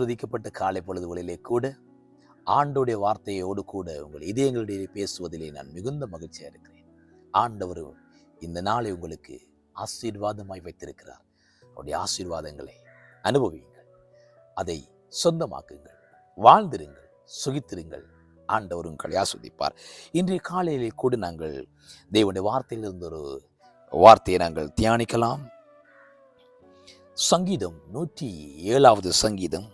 ஆசீர்வதிக்கப்பட்ட காலை பொழுதுகளிலே கூட ஆண்டோடைய வார்த்தையோடு கூட உங்கள் இதயங்களிடையே பேசுவதிலே நான் மிகுந்த மகிழ்ச்சியாக இருக்கிறேன். ஆண்டவர் இந்த நாளை உங்களுக்கு ஆசீர்வாதமாய் வைத்திருக்கிறார். அவருடைய ஆசீர்வாதங்களை அனுபவியுங்கள், அதை சொந்தமாக்குங்கள், வாழ்ந்திருங்கள், சுகித்திருங்கள். ஆண்டவர் உங்களை ஆசீர்வதிப்பார். இன்றைய காலையிலே கூட நாங்கள் தேவனுடைய வார்த்தையிலிருந்து ஒரு வார்த்தையை நாங்கள் தியானிக்கலாம். சங்கீதம் 107வது சங்கீதம்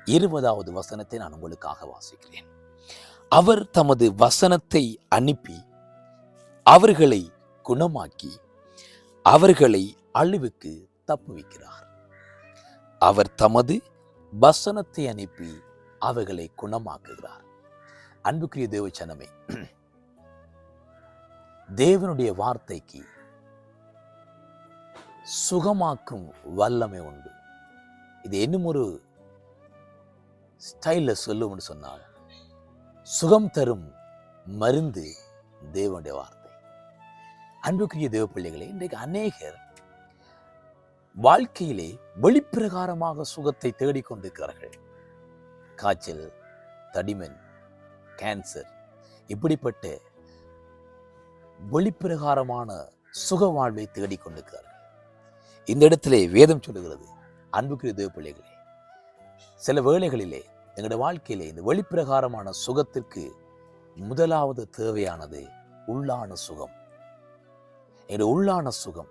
20வது வசனத்தை நான் உங்களுக்காக வாசிக்கிறேன். அவர் தமது வசனத்தை அனுப்பி அவர்களை குணமாக்கி அவர்களை அழிவுக்கு தப்புவிக்கிறார். அவர் தமது வசனத்தை அனுப்பி அவர்களை குணமாக்குகிறார். அன்புக்குரிய தேவச்சனமே, தேவனுடைய வார்த்தைக்கு சுகமாக்கும் வல்லமை உண்டு. இது இன்னும் ஒரு ஸ்டைல சொல்லும்னு சொன்னால், சுகம் தரும் மருந்து தேவனுடைய வார்த்தை. அன்புக்குரிய தேவ பிள்ளைகளே, இன்றைக்கு அநேகர் வாழ்க்கையிலே வெளிப்பிரகாரமாக சுகத்தை தேடிக்கொண்டிருக்கிறார்கள். காய்ச்சல், தடிமன், கேன்சர், இப்படிப்பட்ட வெளிப்பிரகாரமான சுக வாழ்வை தேடிக்கொண்டிருக்கிறார்கள். இந்த இடத்திலே வேதம் சொல்லுகிறது, அன்புக்குரிய தேவ பிள்ளைகளே, சில வேளைகளிலே எங்களுடைய வாழ்க்கையிலே இந்த வெளிப்பிரகாரமான சுகத்திற்கு முதலாவது தேவையானது உள்ளான சுகம். எங்களுடைய உள்ளான சுகம்.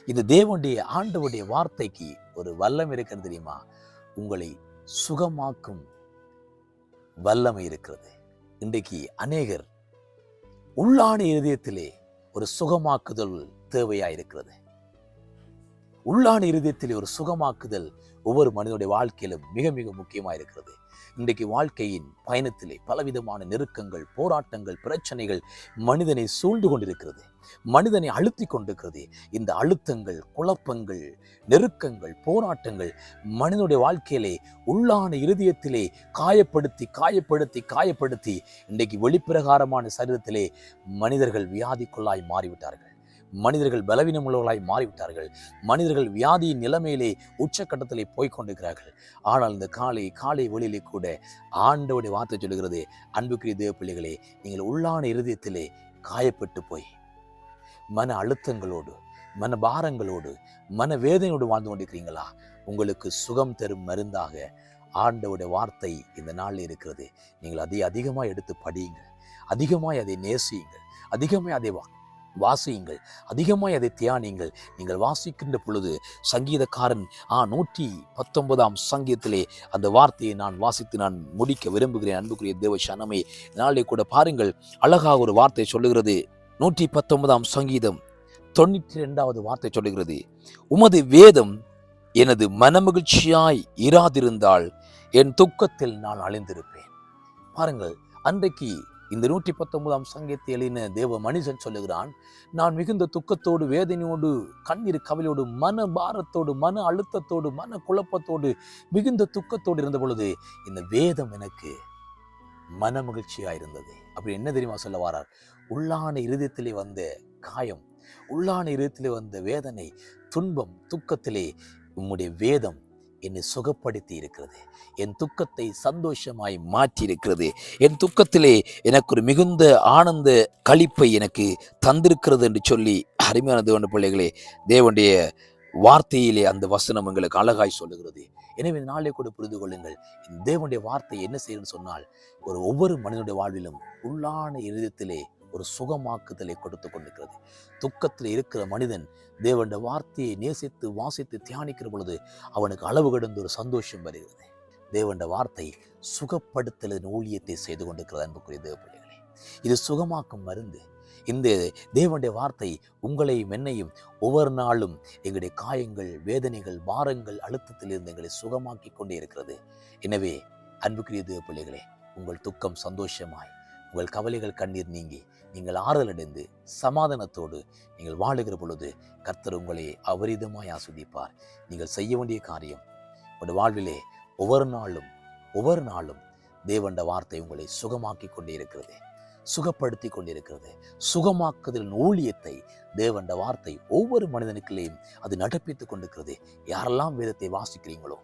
இந்த தேவனுடைய ஆண்டவருடைய வார்த்தைக்கு ஒரு வல்லமை இருக்கிறது தெரியுமா? உங்களை சுகமாக்கும் வல்லமை இருக்கிறது. இன்றைக்கு அநேகர் உள்ளான இருதயத்திலே ஒரு சுகமாக்குதல் தேவையாயிருக்கிறது. உள்ளான இருதயத்திலே ஒரு சுகமாக்குதல் ஒவ்வொரு மனிதனுடைய வாழ்க்கையிலும் மிக மிக முக்கியமாக இருக்கிறது. இன்றைக்கு வாழ்க்கையின் பயணத்திலே பலவிதமான நெருக்கங்கள், போராட்டங்கள், பிரச்சனைகள் மனிதனை சூழ்ந்து கொண்டிருக்கிறது, மனிதனை அழுத்தி கொண்டிருக்கிறது. இந்த அழுத்தங்கள், குழப்பங்கள், நெருக்கங்கள், போராட்டங்கள் மனிதனுடைய வாழ்க்கையிலே உள்ளான இருதயத்திலே காயப்படுத்தி காயப்படுத்தி காயப்படுத்தி இன்றைக்கு வெளிப்பிரகாரமான சரீரத்திலே மனிதர்கள் வியாதிக்குள்ளாய் மாறிவிட்டார்கள். மனிதர்கள் பலவீனமுள்ளவர்களாய் மாறிவிட்டார்கள். மனிதர்கள் வியாதியின் நிலைமையிலே உச்சக்கட்டத்திலே போய்கொண்டிருக்கிறார்கள். ஆனால் இந்த காலை வெளியிலே கூட ஆண்டவருடைய வார்த்தை சொல்லுகிறது, அன்புக்குரிய தேவ பிள்ளைகளே, நீங்கள் உள்ளான இருதயத்திலே காயப்பட்டு போய் மன அழுத்தங்களோடு, மன பாரங்களோடு, மன வேதனையோடு வாழ்ந்து கொண்டிருக்கிறீங்களா? உங்களுக்கு சுகம் தரும் மருந்தாக ஆண்டவருடைய வார்த்தை இந்த நாளில் இருக்கிறது. நீங்கள் அதை அதிகமாக எடுத்து படியுங்கள், அதிகமாய் அதை நேசியுங்கள், அதிகமாய் அதை வாசியுங்கள், அதிகமாய் அதை தியானியுங்கள். நீங்கள் வாசிக்கின்ற பொழுது சங்கீதக்காரன் 119ஆம் சங்கீதத்திலே அந்த வார்த்தையை நான் வாசித்து நான் முடிக்க விரும்புகிறேன். அன்புக்குரிய தேவ சனமே, நாளை கூட பாருங்கள், அழகாக ஒரு வார்த்தை சொல்லுகிறது. 119ஆம் சங்கீதம் 92வது வார்த்தை சொல்லுகிறது, உமது வேதம் எனது மனமகிழ்ச்சியாய் இராதிருந்தால் என் துக்கத்தில் நான் அழிந்திருப்பேன். பாருங்கள், அன்றைக்கு இந்த 119ஆம் சங்கீதத்தை எழுதின தேவ மனுஷன் சொல்லுகிறான், நான் மிகுந்த துக்கத்தோடு, வேதனையோடு, கண்ணீர் கவலையோடு, மன பாரத்தோடு, மன அழுத்தத்தோடு, மன குழப்பத்தோடு, மிகுந்த துக்கத்தோடு இருந்த பொழுது இந்த வேதம் எனக்கு மன மகிழ்ச்சியாயிருந்தது. அப்படி என்ன தெரியுமா சொல்ல வாரார்? உள்ளான இருதயத்திலே வந்த காயம், உள்ளான இருதயத்திலே வந்த வேதனை, துன்பம், துக்கத்திலே உம்முடைய வேதம் என்னை சுகப்படுத்தி இருக்கிறது. என் துக்கத்தை சந்தோஷமாய் மாற்றி இருக்கிறது. என் துக்கத்திலே எனக்கு ஒரு மிகுந்த ஆனந்த களிப்பை எனக்கு தந்திருக்கிறது என்று சொல்லி, அருமையான தேவனுடைய பிள்ளைகளே, தேவனுடைய வார்த்தையிலே அந்த வசனம் எங்களுக்கு அழகாய் சொல்லுகிறது. எனவே நாளை கூட புரிந்து கொள்ளுங்கள், தேவனுடைய வார்த்தை என்ன செய்யணும்னு சொன்னால், ஒவ்வொரு மனிதனுடைய வாழ்விலும் உள்ளான இருதயத்திலே ஒரு சுகமாக்குதலை கொடுத்து கொண்டிருக்கிறது. துக்கத்தில் இருக்கிற மனிதன் தேவனுடைய வார்த்தையை நேசித்து வாசித்து தியானிக்கிற பொழுது அவனுக்கு அளவு கடந்த ஒரு சந்தோஷம் வருகிறது. தேவனுடைய வார்த்தை சுகப்படுத்தலின் ஊழியத்தை செய்து கொண்டிருக்கிறது. அன்புக்குரிய தேவ பிள்ளைகளே, இது சுகமாக்கும் மருந்து. இந்த தேவனுடைய வார்த்தை உங்களையும் என்னையும் ஒவ்வொரு நாளும் எங்களுடைய காயங்கள், வேதனைகள், பாரங்கள், அழுத்தத்திலிருந்து எங்களை சுகமாக்கி கொண்டே இருக்கிறது. எனவே அன்புக்குரிய தேவ பிள்ளைகளே, உங்கள் துக்கம் சந்தோஷமாய், உங்கள் கவலைகள் கண்ணீர் நீங்கி நீங்கள் ஆறுதல் அடைந்து சமாதானத்தோடு நீங்கள் வாழுகிற பொழுது கர்த்தர் உங்களை அபரிதமாய் ஆசீர்வதிப்பார். நீங்கள் செய்ய வேண்டிய காரியம், உங்கள் வாழ்விலே ஒவ்வொரு நாளும் தேவனுடைய வார்த்தை உங்களை சுகமாக்கி கொண்டே இருக்கிறது, சுகப்படுத்தி கொண்டிருக்கிறது. சுகமாக்குதலின் ஊழியத்தை தேவனுடைய வார்த்தை ஒவ்வொரு மனிதனுக்குள்ளேயும் அது நடப்பித்துக் கொண்டிருக்கிறது. யாரெல்லாம் வேதத்தை வாசிக்கிறீங்களோ,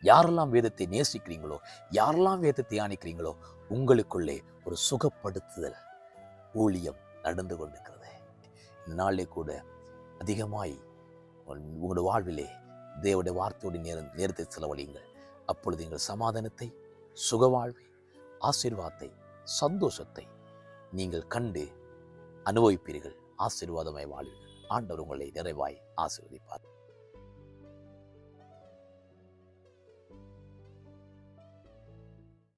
யாரெல்லாம் வேதத்தை நேசிக்கிறீங்களோ, யாரெல்லாம் வேதத்தை தியானிக்கிறீங்களோ, உங்களுக்குள்ளே ஒரு சுகப்படுத்துதல் ஊழியம் நடந்து கொண்டிருக்கிறது. இந்நாளே கூட அதிகமாய் உங்களுடைய வாழ்விலே தேவனுடைய வார்த்தையோடு நேரத்தை செலவழியுங்கள். அப்பொழுது எங்கள் சமாதானத்தை, சுகவாழ்வை, ஆசீர்வாதத்தை, சந்தோஷத்தை நீங்கள் கண்டு அனுபவிப்பீர்கள். ஆசீர்வாதமாய் வாழ்வீர்கள். ஆண்டவர் உங்களை நிறைவாய் ஆசீர்வதிப்பார்.